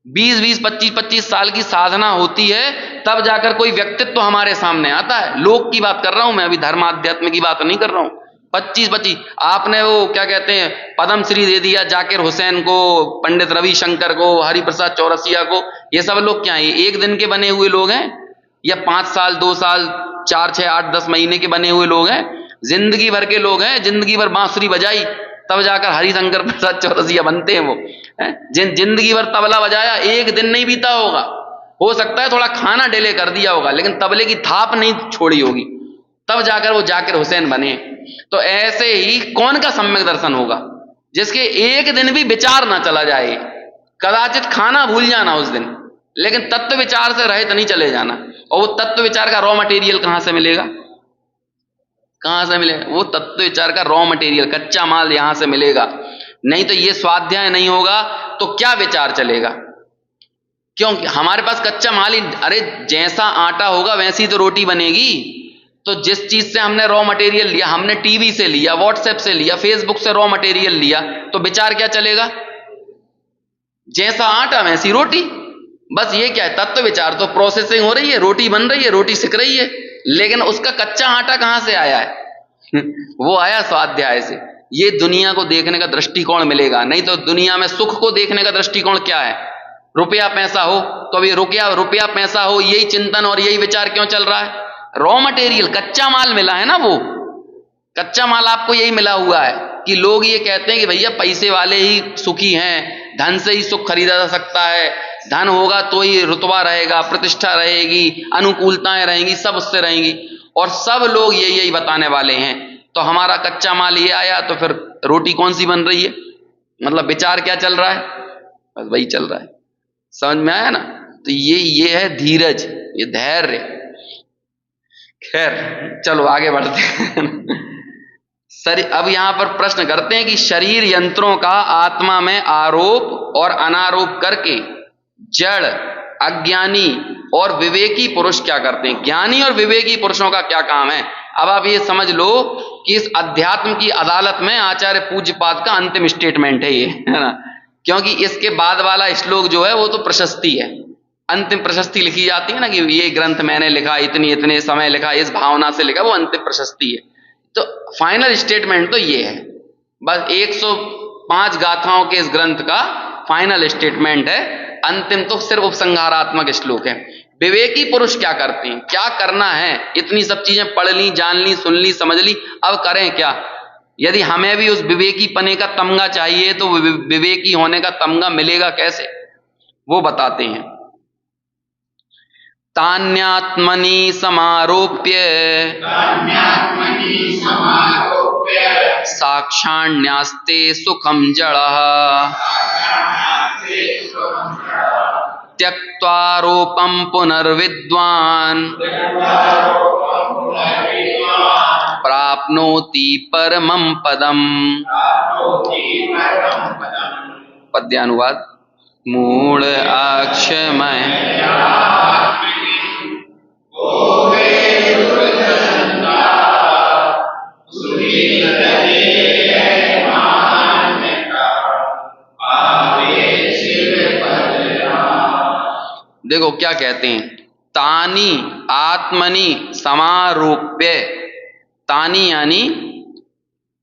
20-20, 25-25 साल की साधना होती है, तब जाकर कोई व्यक्तित्व हमारे सामने आता है। लोक की बात कर रहा हूं मैं, अभी धर्म अध्यात्म की बात नहीं कर रहा हूं। 25-25 आपने वो क्या कहते हैं पद्म श्री दे दिया जाकिर हुसैन को, पंडित रविशंकर को, हरिप्रसाद चौरसिया को। ये सब लोग क्या है? एक दिन के बने हुए लोग हैं या 5 साल 2 साल 4 6 8 10 महीने के बने हुए लोग हैं? जिंदगी भर के लोग हैं, जिंदगी भर बांसुरी बजाई तब जाकर हरिशंकर प्रसाद चौरसिया बनते हैं वो। जिंदगी भर तबला बजाया, एक दिन नहीं बीता होगा, हो सकता है थोड़ा खाना डिले कर दिया होगा, लेकिन तबले की थाप नहीं छोड़ी होगी, तब जाकर वो जाकिर हुसैन बने। तो ऐसे ही कौन का सम्यक दर्शन होगा? जिसके एक दिन भी विचार ना चला जाए, कदाचित खाना भूल जाना उस दिन, लेकिन तत्व विचार से रहित नहीं चले जाना। और वो तत्व विचार का रॉ मटेरियल कहां से मिलेगा? कहां से मिलेगा? वो तत्व विचार का रॉ मटेरियल, कच्चा माल यहां से मिलेगा। नहीं तो ये स्वाध्याय नहीं होगा तो क्या विचार चलेगा? क्योंकि हमारे पास कच्चा माल ही, अरे जैसा आटा होगा वैसी तो रोटी बनेगी। तो जिस चीज से हमने रॉ मटेरियल लिया, हमने टीवी से लिया, व्हाट्सएप से लिया, फेसबुक से रॉ मटेरियल लिया, तो विचार क्या चलेगा? जैसा आटा वैसी रोटी। बस ये क्या है? तत्व विचार तो प्रोसेसिंग हो रही है, रोटी बन रही है, रोटी सिक रही है, लेकिन उसका कच्चा आटा कहां से आया है? वो आया स्वाध्याय से। ये दुनिया को देखने का दृष्टिकोण मिलेगा। नहीं तो दुनिया में सुख को देखने का दृष्टिकोण क्या है? रुपया पैसा हो, तो अभी रुपया पैसा हो, यही चिंतन और यही विचार क्यों चल रहा है? रॉ मटेरियल, कच्चा माल मिला है ना। वो कच्चा माल आपको यही मिला हुआ है कि लोग ये कहते हैं कि भैया पैसे वाले ही सुखी हैं, धन से ही सुख खरीदा जा सकता है, धन होगा तो ही रुतबा रहेगा, प्रतिष्ठा रहेगी, अनुकूलताएं रहेंगी, सब उससे रहेंगी। और सब लोग यही बताने वाले हैं। तो हमारा कच्चा माल ये आया तो फिर रोटी कौन सी बन रही है? मतलब विचार क्या चल रहा है? बस वही चल रहा है। समझ में आया ना? तो ये है धीरज, ये धैर्य। खैर चलो आगे बढ़ते हैं। अब यहां पर प्रश्न करते हैं कि शरीर यंत्रों का आत्मा में आरोप और अनारोप करके जड़, अज्ञानी और विवेकी पुरुष क्या करते हैं? ज्ञानी और विवेकी पुरुषों का क्या काम है? अब आप ये समझ लो कि इस अध्यात्म की अदालत में आचार्य पूज्यपाद का अंतिम स्टेटमेंट है ये, है ना। क्योंकि इसके बाद वाला श्लोक जो है वो तो प्रशस्ति है, अंतिम प्रशस्ति लिखी जाती है ना कि ये ग्रंथ मैंने लिखा, इतने समय लिखा, इस भावना से लिखा, वो अंतिम प्रशस्ति है। तो फाइनल स्टेटमेंट तो ये है, बस 105 गाथाओं के इस ग्रंथ का फाइनल स्टेटमेंट है। अंतिम तो सिर्फ उपसंहारात्मक श्लोक है। विवेकी पुरुष क्या करते हैं? क्या करना है? इतनी सब चीजें पढ़ ली, जान ली, सुन ली, समझ ली, अब करें क्या? यदि हमें भी उस विवेकी पने का तमगा चाहिए तो विवेकी होने का तमगा मिलेगा कैसे? वो बताते हैं। तान्यात्मनि समारोप्य साक्षाण्यास्ते सुखम जड़ः त्यक्त्वारोपं पुनर्विद्वान् प्राप्नोति परमं पदम्। पद्यानुवाद। मूढ़ अक्षमय देखो क्या कहते हैं, तानी आत्मनि समारोप्य। तानी यानी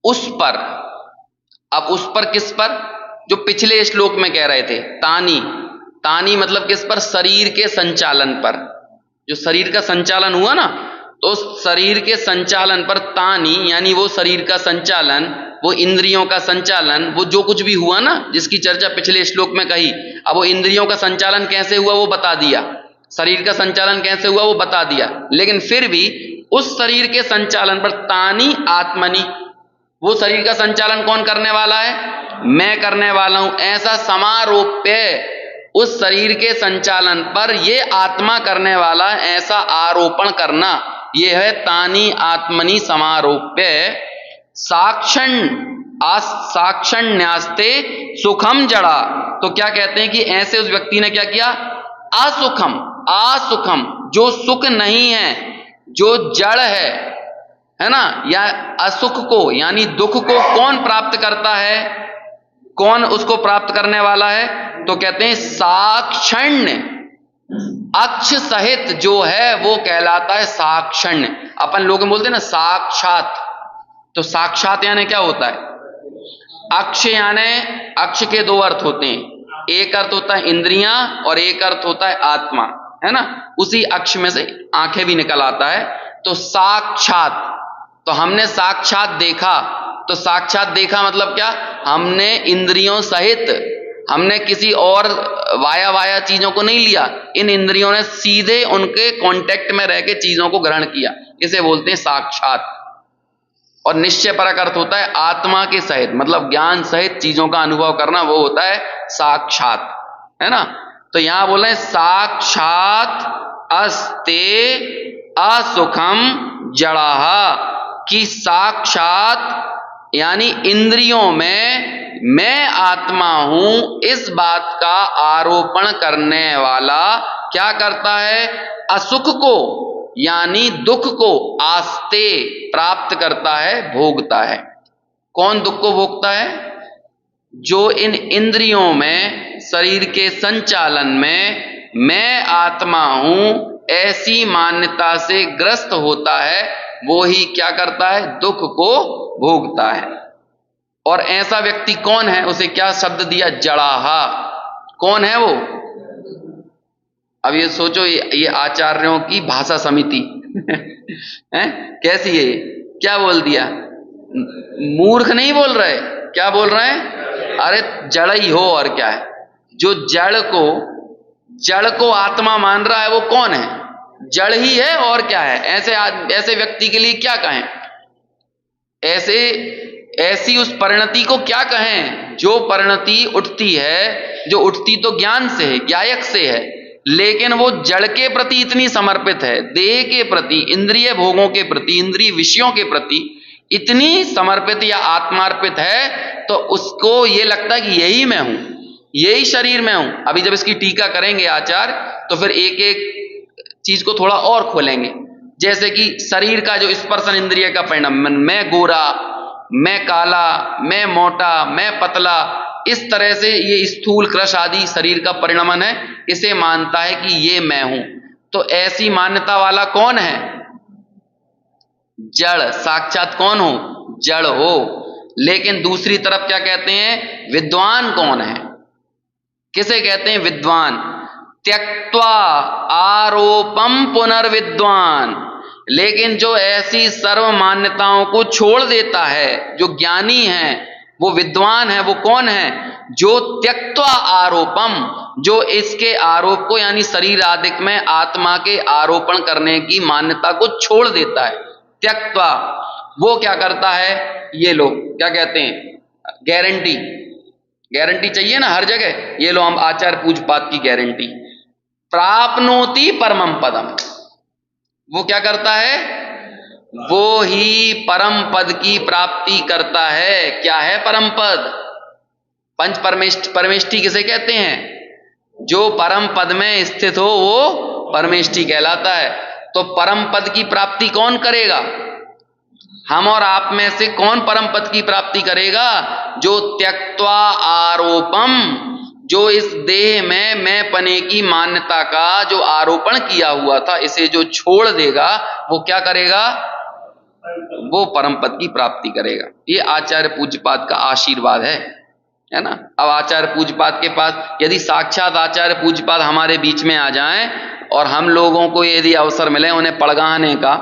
उस पर। अब उस पर किस पर? जो पिछले श्लोक में कह रहे थे। तानी, तानी मतलब किस पर? शरीर के संचालन पर। जो शरीर का संचालन हुआ ना, तो उस शरीर के संचालन पर तानी, यानी वो शरीर का संचालन, वो इंद्रियों का संचालन, वो जो कुछ भी हुआ ना, जिसकी चर्चा पिछले श्लोक में कही। अब वो इंद्रियों का संचालन कैसे हुआ वो बता दिया, शरीर का संचालन कैसे हुआ वो बता दिया, लेकिन फिर भी उस शरीर के संचालन पर तानी आत्मनि, वो शरीर का संचालन कौन करने वाला है? मैं करने वाला हूं। ऐसा समारोप्य, उस शरीर के संचालन पर ये आत्मा करने वाला, ऐसा आरोपण करना, ये है तानी आत्मनि समारोप्य। साक्षण्यास्ते सुखम जड़ा। तो क्या कहते हैं कि ऐसे उस व्यक्ति ने क्या किया? असुखम, असुखम, जो सुख नहीं है, जो जड़ है ना, या असुख को यानी दुख को कौन प्राप्त करता है? कौन उसको प्राप्त करने वाला है? तो कहते हैं साक्षण्य, अक्ष सहित जो है वो कहलाता है साक्षण्य। अपन लोग बोलते हैं ना साक्षात, तो साक्षात यानी क्या होता है? अक्ष यानी, अक्ष के दो अर्थ होते हैं, एक अर्थ होता है इंद्रियां और एक अर्थ होता है आत्मा, है ना। उसी अक्ष में से आंखें भी निकल आता है। तो साक्षात, तो हमने साक्षात देखा, तो साक्षात देखा मतलब क्या? हमने इंद्रियों सहित, हमने किसी और वाया चीजों को नहीं लिया, इन इंद्रियों ने सीधे उनके कांटेक्ट में रह के चीजों को ग्रहण किया, इसे बोलते हैं साक्षात। और निश्चय परक अर्थ होता है आत्मा के सहित, मतलब ज्ञान सहित चीजों का अनुभव करना, वो होता है साक्षात, है ना। तो यहां बोल रहे हैं साक्षात अस्ते असुखम जड़ाहा, कि साक्षात यानी इंद्रियों में मैं आत्मा हूं, इस बात का आरोपण करने वाला क्या करता है? असुख को यानी दुख को आस्ते प्राप्त करता है, भोगता है। कौन दुख को भोगता है? जो इन इंद्रियों में, शरीर के संचालन में मैं आत्मा हूं ऐसी मान्यता से ग्रस्त होता है, वो ही क्या करता है? दुख को भोगता है। और ऐसा व्यक्ति कौन है? उसे क्या शब्द दिया? जड़ाहा। कौन है वो? अब ये सोचो, ये आचार्यों की भाषा समिति है, कैसी है? क्या बोल दिया? मूर्ख नहीं बोल रहे, क्या बोल रहे हैं? अरे जड़ ही हो, और क्या है? जो जड़ को आत्मा मान रहा है वो कौन है? जड़ ही है, और क्या है? ऐसे व्यक्ति के लिए क्या कहें? ऐसी उस परिणति को क्या कहें? जो परिणति उठती है, जो उठती तो ज्ञान से है, ज्ञायक से है, लेकिन वो जड़ के प्रति इतनी समर्पित है, देह के प्रति, इंद्रिय भोगों के प्रति, इंद्रिय विषयों के प्रति इतनी समर्पित या आत्मार्पित है, तो उसको ये लगता है कि यही मैं हूं, यही शरीर में हूं। अभी जब इसकी टीका करेंगे आचार्य, तो फिर एक एक चीज को थोड़ा और खोलेंगे। जैसे कि शरीर का जो स्पर्शन इंद्रिय का परिणाम, मैं गोरा, मैं काला, मैं मोटा, मैं पतला, इस तरह से ये स्थूल कृश आदि शरीर का परिणमन है, इसे मानता है कि ये मैं हूं। तो ऐसी मान्यता वाला कौन है? जड़। साक्षात कौन हो? जड़ हो। लेकिन दूसरी तरफ क्या कहते हैं? विद्वान कौन है? किसे कहते हैं विद्वान? त्यक्त्वा आरोपम पुनर्विद्वान। लेकिन जो ऐसी सर्व मान्यताओं को छोड़ देता है, जो ज्ञानी है, वो विद्वान है। वो कौन है? जो त्यक्त्वा आरोपम, जो इसके आरोप को यानी शरीर आदिक में आत्मा के आरोपण करने की मान्यता को छोड़ देता है। त्यक्त्वा, वो क्या करता है? ये लोग क्या कहते हैं? गारंटी चाहिए ना हर जगह। ये लो हम आचार्य पूज्यपाद की गारंटी। प्राप्नोति परमं पदम, वो क्या करता है? वो ही परम पद की प्राप्ति करता है। क्या है परम पद? पंच परमेष्टि किसे कहते हैं? जो परम पद में स्थित हो वो परमेष्टि कहलाता है। तो परम पद की प्राप्ति कौन करेगा? हम और आप में से कौन परम पद की प्राप्ति करेगा? जो त्यक्त्वा आरोपम, जो इस देह में मैं पने की मान्यता का जो आरोपण किया हुआ था, इसे जो छोड़ देगा, वो क्या करेगा? वो परम पद की प्राप्ति करेगा। ये आचार्य पूज्यपाद का आशीर्वाद है है ना। अब आचार्य पूज्यपाद के पास यदि साक्षात आचार्य पूज्यपाद हमारे बीच में आ जाएं और हम लोगों को यदि अवसर मिले उन्हें पड़गाने का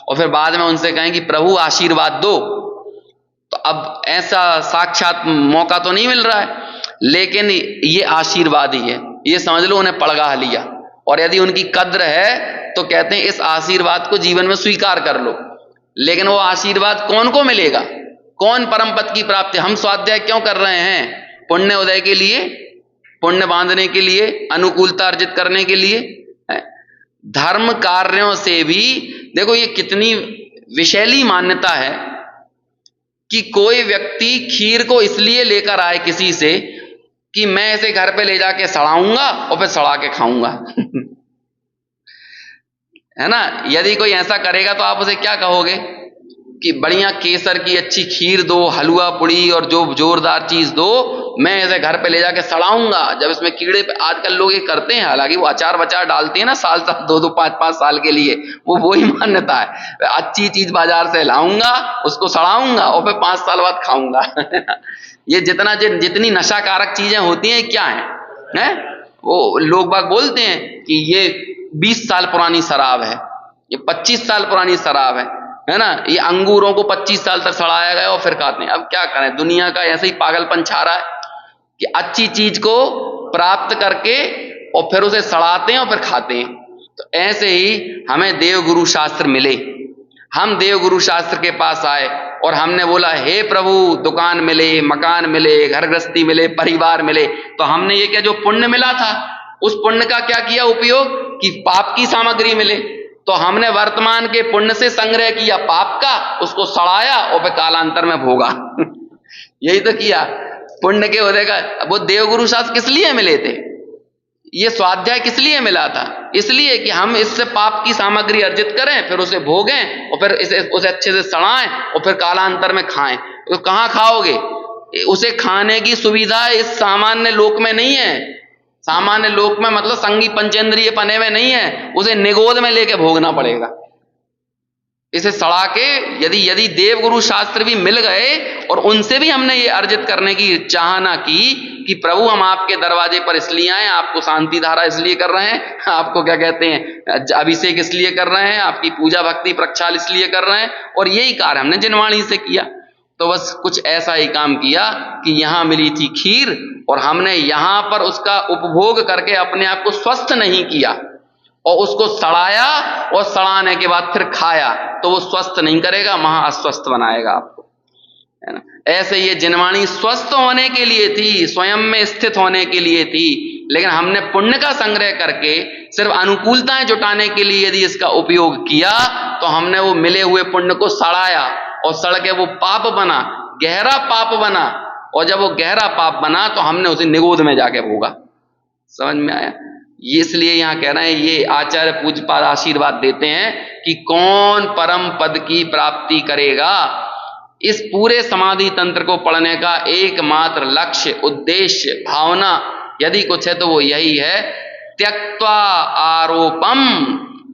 और फिर बाद में उनसे कहें कि प्रभु आशीर्वाद दो, तो अब ऐसा साक्षात मौका तो नहीं मिल रहा है, लेकिन ये आशीर्वाद ही है, ये समझ लो उन्हें पड़गा लिया। और यदि उनकी कद्र है तो कहते हैं इस आशीर्वाद को जीवन में स्वीकार कर लो। लेकिन वो आशीर्वाद कौन को मिलेगा, कौन परम पद की प्राप्ति। हम स्वाध्याय क्यों कर रहे हैं? पुण्य उदय के लिए, पुण्य बांधने के लिए, अनुकूलता अर्जित करने के लिए। धर्म कार्यों से भी देखो ये कितनी विशैली मान्यता है कि कोई व्यक्ति खीर को इसलिए लेकर आए किसी से कि मैं इसे घर पे ले जाके सड़ाऊंगा और फिर सड़ा के खाऊंगा है ना। यदि कोई ऐसा करेगा तो आप उसे क्या कहोगे कि बढ़िया केसर की अच्छी खीर दो, हलवा पुड़ी और जो जोरदार चीज दो, मैं इसे घर पे ले जाके सड़ाऊंगा। जब इसमें कीड़े पे, आजकल लोग ये करते हैं, हालांकि वो अचार बचार डालते हैं ना साल साल 2-2 5-5 साल के लिए, वो वही मान्यता है। अच्छी चीज बाजार से लाऊंगा, उसको सड़ाऊंगा और फिर 5 साल बाद खाऊंगा ये जितनी नशाकारक चीजें होती हैं क्या है? वो लोग बाग बोलते हैं कि ये 20 साल पुरानी शराब है, ये 25 साल पुरानी शराब है ना। ये अंगूरों को 25 साल तक सड़ाया गया और फिर खाते हैं। अब क्या करें, दुनिया का ऐसे ही पागलपन छा रहा है कि अच्छी चीज को प्राप्त करके और फिर उसे सड़ाते हैं और फिर खाते हैं। तो ऐसे ही हमें देवगुरु शास्त्र मिले, हम देवगुरु शास्त्र के पास आए और हमने बोला हे प्रभु दुकान मिले, मकान मिले, घर गृहस्थी मिले, परिवार मिले, तो हमने ये क्या जो पुण्य मिला था उस पुण्य का क्या किया उपयोग कि पाप की सामग्री मिले। तो हमने वर्तमान के पुण्य से संग्रह किया पाप का, उसको सड़ाया और फिर कालांतर में भोगा यही तो किया पुण्य के उदय का। वो देवगुरु शास्त्र किस लिए मिले थे, ये स्वाध्याय किस लिए मिला था? इसलिए कि हम इससे पाप की सामग्री अर्जित करें, फिर उसे भोगें और फिर उसे अच्छे से सड़ाएं और फिर कालांतर में खाएं। तो कहाँ खाओगे? उसे खाने की सुविधा इस सामान्य लोक में नहीं है। सामान्य लोक में मतलब संगी पंचेंद्रिय पने में नहीं है, उसे निगोद में लेके भोगना पड़ेगा। इसे सड़ा के यदि देवगुरु शास्त्र भी मिल गए और उनसे भी हमने ये अर्जित करने की चाहना की कि प्रभु हम आपके दरवाजे पर इसलिए आए, आपको शांति धारा इसलिए कर रहे हैं, आपको क्या कहते हैं अभिषेक इसलिए कर रहे हैं, आपकी पूजा भक्ति प्रक्षाल इसलिए कर रहे हैं, और यही कार्य हमने जिनवाणी से किया। तो बस कुछ ऐसा ही काम किया कि यहां मिली थी खीर और हमने यहां पर उसका उपभोग करके अपने आप को स्वस्थ नहीं किया और उसको सड़ाया और सड़ाने के बाद फिर खाया, तो वो स्वस्थ नहीं करेगा, महा अस्वस्थ बनाएगा आपको, है ना। ऐसे ये जिनवाणी स्वस्थ होने के लिए थी, स्वयं में स्थित होने के लिए थी, लेकिन हमने पुण्य का संग्रह करके सिर्फ अनुकूलताएं जुटाने के लिए यदि इसका उपयोग किया तो हमने वो मिले हुए पुण्य को सड़ाया और सड़ के वो पाप बना, गहरा पाप बना, और जब वो गहरा पाप बना तो हमने उसे निगोद में जाके भोगा। समझ में आया? ये इसलिए यहां कह रहे हैं, ये आचार्य पूज्यपाद आशीर्वाद देते हैं कि कौन परम पद की प्राप्ति करेगा। इस पूरे समाधि तंत्र को पढ़ने का एकमात्र लक्ष्य, उद्देश्य, भावना यदि कुछ है तो वो यही है, त्यक्त्वा आरोपम,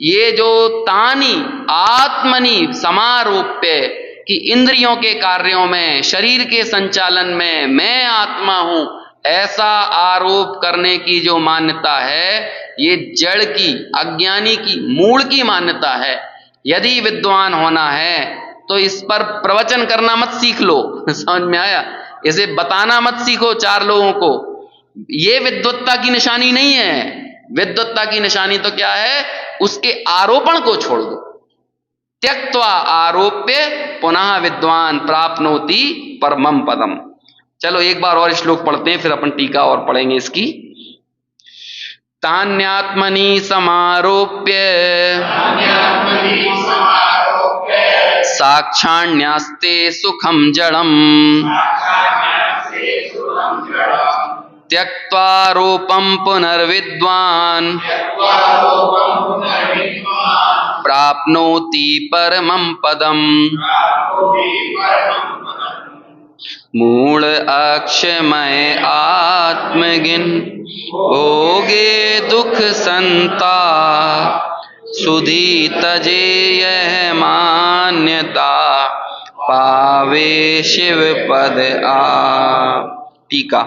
ये जो तानी आत्मनि समारोप्य कि इंद्रियों के कार्यों में, शरीर के संचालन में मैं आत्मा हूं, ऐसा आरोप करने की जो मान्यता है, ये जड़ की, अज्ञानी की, मूल की मान्यता है। यदि विद्वान होना है तो इस पर प्रवचन करना मत सीख लो, समझ में आया? इसे बताना मत सीखो 4 लोगों को, ये विद्वत्ता की निशानी नहीं है। विद्वत्ता की निशानी तो क्या है? उसके आरोपण को छोड़ दो। त्यक्त्वा आरोप्य पुनः विद्वान प्राप्नोति परमं पदम। चलो एक बार और श्लोक पढ़ते हैं, फिर अपन टीका और पढ़ेंगे इसकी। तान्यात्मनि समारोप्य साक्षाण्यास्ते सुखम जड़म त्यक्त्वारोपम पुनर्विद्वान प्राप्नोति परमं पदम। मूल अक्षमय आत्मगिन भोगे दुख संता सुधी तजे यह मान्यता पावे शिव पद आ। टीका।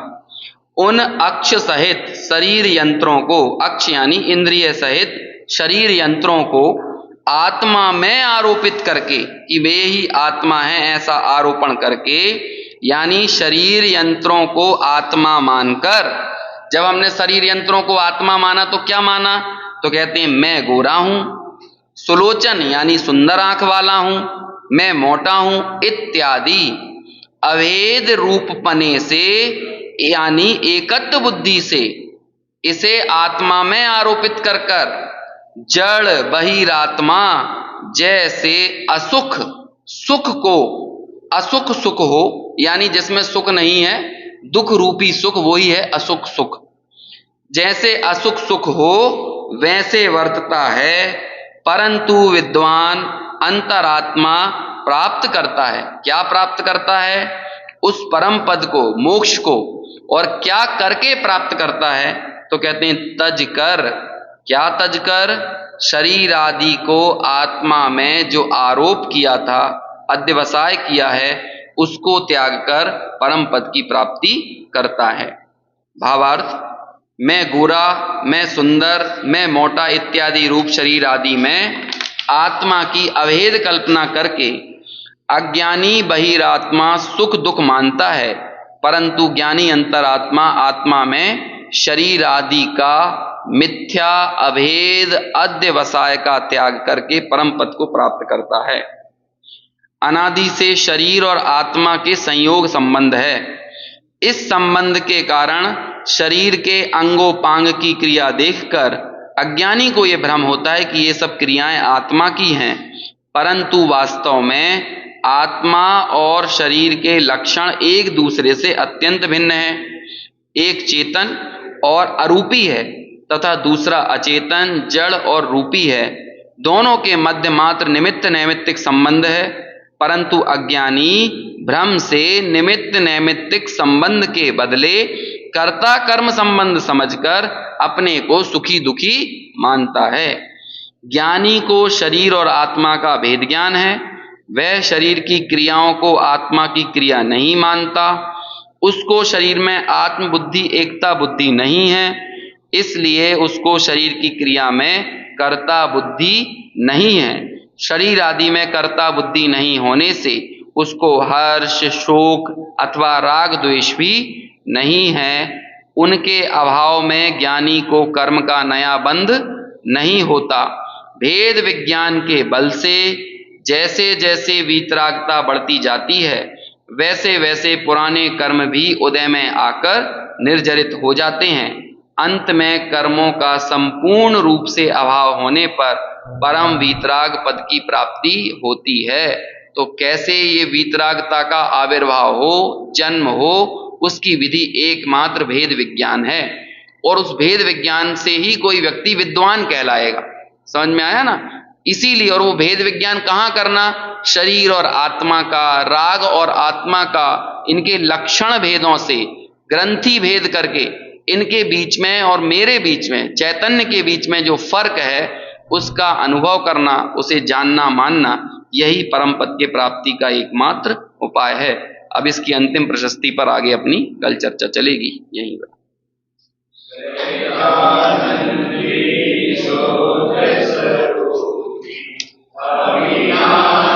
उन अक्ष सहित शरीर यंत्रों को, अक्ष यानी इंद्रिय सहित शरीर यंत्रों को आत्मा में आरोपित करके कि वे ही आत्मा है ऐसा आरोपण करके, यानी शरीर यंत्रों को आत्मा मानकर, जब हमने शरीर यंत्रों को आत्मा माना तो क्या माना, तो कहते हैं मैं गोरा हूं, सुलोचन यानी सुंदर आंख वाला हूं, मैं मोटा हूं इत्यादि अभेद रूपपने से यानी एकत्व बुद्धि से इसे आत्मा में आरोपित कर कर जड़ बहिरात्मा जैसे असुख सुख को, असुख सुख हो यानी जिसमें सुख नहीं है, दुख रूपी सुख वही है असुख सुख, जैसे असुख सुख हो वैसे वर्तता है, परंतु विद्वान अंतरात्मा प्राप्त करता है। क्या प्राप्त करता है, उस परम पद को, मोक्ष को। और क्या करके प्राप्त करता है, तो कहते हैं तज कर। क्या तज कर, शरीर आदि को आत्मा में जो आरोप किया था, अध्यवसाय किया है, उसको त्याग कर परम पद की प्राप्ति करता है। भावार्थ, मैं गोरा, मैं सुंदर, मैं मोटा इत्यादि रूप शरीर आदि में आत्मा की अभेद कल्पना करके अज्ञानी बहिरात्मा सुख दुख मानता है, परंतु ज्ञानी अंतरात्मा आत्मा में शरीर आदि का मिथ्या अभेद अध्यवसाय का त्याग करके परम पद को प्राप्त करता है। अनादि से शरीर और आत्मा के संयोग संबंध है। इस संबंध के कारण शरीर के अंगोपांग की क्रिया देखकर अज्ञानी को यह भ्रम होता है कि ये सब क्रियाएं आत्मा की हैं, परंतु वास्तव में आत्मा और शरीर के लक्षण एक दूसरे से अत्यंत भिन्न हैं। एक चेतन और अरूपी है तथा दूसरा अचेतन जड़ और रूपी है। दोनों के मध्य मात्र निमित्त नैमित्तिक संबंध है, परंतु अज्ञानी भ्रम से निमित्त नैमित्तिक संबंध के बदले कर्ता कर्म संबंध समझकर अपने को सुखी दुखी मानता है। ज्ञानी को शरीर और आत्मा का भेद ज्ञान है। वह शरीर की क्रियाओं को आत्मा की क्रिया नहीं मानता। उसको शरीर में आत्म बुद्धि एकता बुद्धि नहीं है, इसलिए उसको शरीर की क्रिया में कर्ता बुद्धि नहीं है। शरीर आदि में कर्ता बुद्धि नहीं होने से उसको हर्ष शोक अथवा राग द्वेष भी नहीं है। उनके अभाव में ज्ञानी को कर्म का नया बंध नहीं होता। भेद विज्ञान के बल से जैसे जैसे वीतरागता बढ़ती जाती है, वैसे वैसे पुराने कर्म भी उदय में आकर निर्जरित हो जाते हैं। अंत में कर्मों का संपूर्ण रूप से अभाव होने पर परम वीतराग पद की प्राप्ति होती है। तो कैसे ये वीतरागता का आविर्भाव हो, जन्म हो, उसकी विधि एकमात्र भेद विज्ञान है, और उस भेद विज्ञान से ही कोई व्यक्ति विद्वान कहलाएगा। समझ में आया ना? इसीलिए, और वो भेद विज्ञान कहाँ करना, शरीर और आत्मा का, राग और आत्मा का, इनके लक्षण भेदों से ग्रंथि भेद करके इनके बीच में और मेरे बीच में, चैतन्य के बीच में जो फर्क है उसका अनुभव करना, उसे जानना मानना, यही परम पद के प्राप्ति का एकमात्र उपाय है। अब इसकी अंतिम प्रशस्ति पर आगे अपनी कल चर्चा चलेगी। यहीं पर अविनाशी